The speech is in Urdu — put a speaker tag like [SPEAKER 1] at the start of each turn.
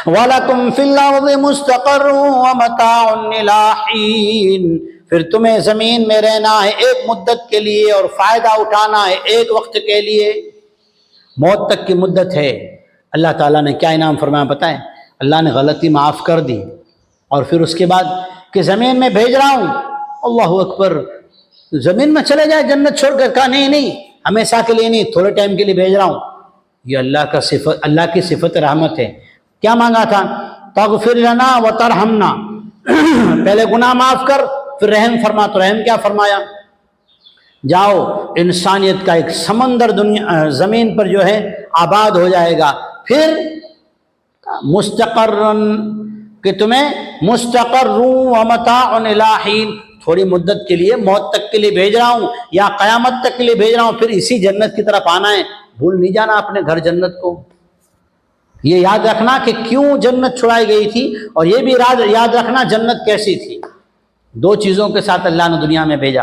[SPEAKER 1] وَلَكُمْ فِي الْأَرْضِ مُسْتَقَرٌّ وَمَتَاعٌ إِلَىٰ حِينٍ، پھر تمہیں زمین میں رہنا ہے ایک مدت کے لیے اور فائدہ اٹھانا ہے ایک وقت کے لیے، موت تک کی مدت ہے۔ اللہ تعالیٰ نے کیا انعام فرمایا پتہ ہے؟ اللہ نے غلطی معاف کر دی، اور پھر اس کے بعد کہ زمین میں بھیج رہا ہوں، اللہ اکبر، زمین میں چلے جائے جنت چھوڑ کر، کہا نہیں ہمیشہ کے لیے نہیں، تھوڑے ٹائم کے لیے بھیج رہا ہوں۔ یہ اللہ کی صفت رحمت ہے۔ کیا مانگا تھا؟ تغفر لنا وترحمنا، پہلے گناہ معاف کر پھر رحم فرما، تو رحم کیا فرمایا؟ جاؤ انسانیت کا ایک سمندر دنیا زمین پر جو ہے آباد ہو جائے گا، پھر مستقرن، کہ تمہیں مستقر ومتاع الی حین، تھوڑی مدت کے لیے، موت تک کے لیے بھیج رہا ہوں یا قیامت تک کے لیے بھیج رہا ہوں، پھر اسی جنت کی طرف آنا ہے، بھول نہیں جانا اپنے گھر جنت کو۔ یہ یاد رکھنا کہ کیوں جنت چھڑائی گئی تھی، اور یہ بھی یاد رکھنا جنت کیسی تھی۔ دو چیزوں کے ساتھ اللہ نے دنیا میں بھیجا۔